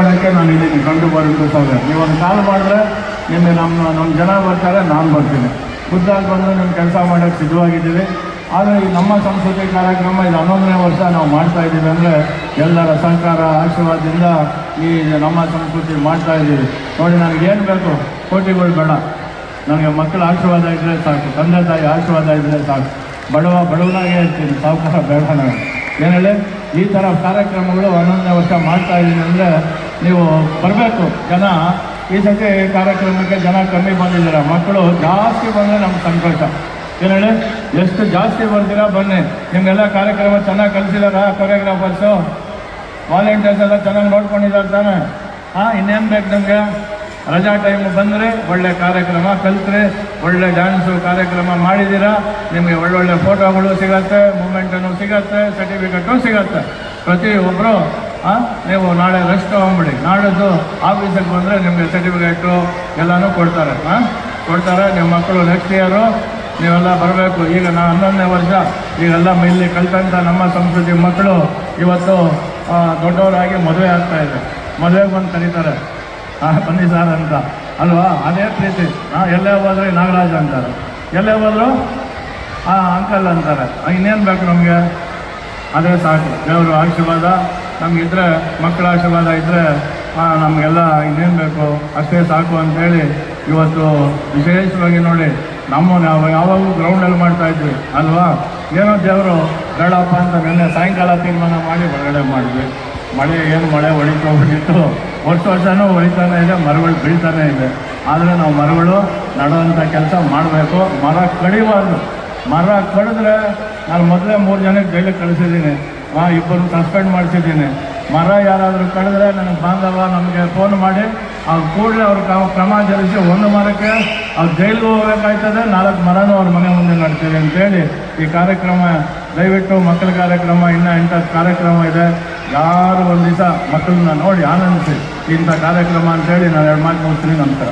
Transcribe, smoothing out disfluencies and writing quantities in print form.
ಮಾಡೋಕ್ಕೆ ನಾನು ಇದ್ದೀನಿ 24/7. ನೀವು ಒಂದು ಕಾಲ್ ಮಾಡಿದ್ರೆ ನಿನ್ನೆ ನಮ್ಮ ಜನ ಬರ್ತಾರೆ, ನಾನು ಬರ್ತೀನಿ. ಖುದ್ದಾಗಿ ಬಂದು ನಿಮ್ಮ ಕೆಲಸ ಮಾಡೋಕ್ಕೆ ಸಿದ್ಧವಾಗಿದ್ದೀವಿ. ಆದರೆ ಈ ನಮ್ಮ ಸಂಸ್ಕೃತಿ ಕಾರ್ಯಕ್ರಮ ಇದು 11ನೇ ವರ್ಷ ನಾವು ಮಾಡ್ತಾ ಇದ್ದೀವಿ ಅಂದರೆ ಎಲ್ಲರ ಸಹಕಾರ ಆಶೀರ್ವಾದದಿಂದ ಈ ನಮ್ಮ ಸಂಸ್ಕೃತಿ ಮಾಡ್ತಾ ಇದ್ದೀವಿ. ನೋಡಿ, ನನಗೇನು ಬೇಕು ಕೋಟಿಗಳು ಬೇಡ, ನನಗೆ ಮಕ್ಕಳ ಆಶೀರ್ವಾದ ಇದ್ದರೆ ಸಾಕು, ತಂದೆ ತಾಯಿ ಆಶೀರ್ವಾದ ಇದ್ದರೆ ಸಾಕು. ಬಡವನಾಗೇ ಇರ್ತೀನಿ, ಸಾವುಕಾರ ಬೇಡ. ನಾನು ಏನು ಹೇಳಿ, ಈ ಥರ ಕಾರ್ಯಕ್ರಮಗಳು 11ನೇ ವರ್ಷ ಮಾಡ್ತಾ ಇದ್ದೀನಿ ಅಂದರೆ ನೀವು ಬರಬೇಕು. ಜನ ಈ ಸತಿ ಕಾರ್ಯಕ್ರಮಕ್ಕೆ ಜನ ಕಮ್ಮಿ ಬಂದಿದ್ದೀರ, ಮಕ್ಕಳು ಜಾಸ್ತಿ ಬಂದರೆ ನಮ್ಗೆ ಸಂತೋಷ. ಏನು ಹೇಳಿ, ಎಷ್ಟು ಜಾಸ್ತಿ ಬರ್ತೀರಾ ಬನ್ನಿ. ನಿಮಗೆಲ್ಲ ಕಾರ್ಯಕ್ರಮ ಚೆನ್ನಾಗಿ ಕಲಿಸಿದಾರ ಕೊರಿಯೋಗ್ರಾಫರ್ಸು, ವಾಲಂಟಿಯರ್ಸ್ ಎಲ್ಲ ಚೆನ್ನಾಗಿ ನೋಡ್ಕೊಂಡಿದ್ದಾರೆ ತಾನೆ? ಇನ್ನೇನು ಬೇಕು ನಿಮಗೆ? ರಜಾ ಟೈಮ್ ಬಂದರೆ ಒಳ್ಳೆ ಕಾರ್ಯಕ್ರಮ ಕಲಿತ್ರೆ, ಒಳ್ಳೆ ಡ್ಯಾನ್ಸು ಕಾರ್ಯಕ್ರಮ ಮಾಡಿದ್ದೀರಾ, ನಿಮಗೆ ಒಳ್ಳೊಳ್ಳೆ ಫೋಟೋಗಳು ಸಿಗತ್ತೆ, ಮೂಮೆಂಟನ್ನು ಸಿಗತ್ತೆ, ಸರ್ಟಿಫಿಕೇಟು ಸಿಗತ್ತೆ. ಪ್ರತಿಯೊಬ್ಬರು ನೀವು ನಾಳೆ ರೆಸ್ಟ್ ತೊಗೊಂಬಿಡಿ, ನಾಳಿದ್ದು ಆಫೀಸಿಗೆ ಬಂದರೆ ನಿಮಗೆ ಸರ್ಟಿಫಿಕೇಟು ಎಲ್ಲನೂ ಕೊಡ್ತಾರೆ. ನಿಮ್ಮ ಮಕ್ಕಳು ನೆಕ್ಸ್ಟ್ ಇಯರು ನೀವೆಲ್ಲ ಬರಬೇಕು. ಈಗ 11ನೇ ವರ್ಷ ಈಗೆಲ್ಲ ಇಲ್ಲಿ ಕಲ್ತಂಥ ನಮ್ಮ ಸಂಸ್ಕೃತಿ ಮಕ್ಕಳು ಇವತ್ತು ದೊಡ್ಡವರಾಗಿ ಮದುವೆ ಆಗ್ತಾಯಿದೆ. ಮದುವೆಗೆ ಬಂದು ಕರೀತಾರೆ, ಬನ್ನಿ ಸಾರ್ ಅಂತ ಅಲ್ವಾ? ಅದೇ ಪ್ರೀತಿ. ಎಲ್ಲೇ ಹೋದ್ರೆ ನಾಗರಾಜ್ ಅಂತಾರೆ, ಎಲ್ಲೇ ಹೋದ್ರು ಅಂಕಲ್ ಅಂತಾರೆ. ಇನ್ನೇನು ಬೇಕು ನಮಗೆ? ಅದೇ ಸಾಕು. ದೇವರು ಆಶೀರ್ವಾದ ನಮಗಿದ್ರೆ, ಮಕ್ಕಳ ಆಶೀರ್ವಾದ ಇದ್ದರೆ ನಮಗೆಲ್ಲ ಇನ್ನೇನು ಬೇಕು, ಅಷ್ಟೇ ಸಾಕು ಅಂತೇಳಿ ಇವತ್ತು ವಿಶೇಷವಾಗಿ ನೋಡಿ, ನಾವು ಯಾವಾಗೂ ಗ್ರೌಂಡಲ್ಲಿ ಮಾಡ್ತಾಯಿದ್ವಿ ಅಲ್ವಾ? ಏನೋ ದೇವರು ಬೇಡಪ್ಪ ಅಂತ ನಿನ್ನೆ ಸಾಯಂಕಾಲ ತೀರ್ಮಾನ ಮಾಡಿ ಹೊರಗಡೆ ಮಾಡಿದ್ವಿ. ಮಳೆ ಹೊಡಿತೋಗ್ಬಿಟ್ಟಿತ್ತು. ವರ್ಷನೂ ಹೊಡಿತಾನೆ ಇದೆ, ಮರಗಳು ಬೀಳ್ತಾನೆ ಇದೆ. ಆದರೆ ನಾವು ಮರಗಳು ನಡುವಂಥ ಕೆಲಸ ಮಾಡಬೇಕು. ಮರ ಕಡಿಬಾರ್ದು. ಮರ ಕಡಿದ್ರೆ ನಾನು ಮೊದಲೇ 3 ಜನಕ್ಕೆ ಜೈಲಿಗೆ ಕಳಿಸಿದ್ದೀನಿ, 2 ಸಸ್ಪೆಂಡ್ ಮಾಡಿಸಿದ್ದೀನಿ. ಮರ ಯಾರಾದರೂ ಕಡಿದ್ರೆ ನನಗೆ ಬಾಂಧವ ನಮಗೆ ಫೋನ್ ಮಾಡಿ ಕೂಡಲೇ ಅವ್ರಿಗೆ ಕ್ರಮ ಜರುಗಿಸಿ 1 ಮರಕ್ಕೆ ಅವ್ರು ಜೈಲಿಗೆ ಹೋಗಬೇಕಾಯ್ತದೆ, 4 ಮರನೂ ಅವ್ರ ಮನೆ ಮುಂದೆ ನಡ್ತೀವಿ ಅಂತೇಳಿ ಈ ಕಾರ್ಯಕ್ರಮ. ದಯವಿಟ್ಟು ಮಕ್ಕಳ ಕಾರ್ಯಕ್ರಮ ಇನ್ನೂ 8 ಕಾರ್ಯಕ್ರಮ ಇದೆ. ಯಾರು ಒಂದು ದಿವಸ ಮಕ್ಕಳನ್ನ ನೋಡಿ ಆನಂದಿಸಿ ಇಂಥ ಕಾರ್ಯಕ್ರಮ ಅಂತೇಳಿ ನಾನು 2 ಮಾತು ಮುಗಿಸ್ತೀನಿ. ನಮಸ್ಕಾರ.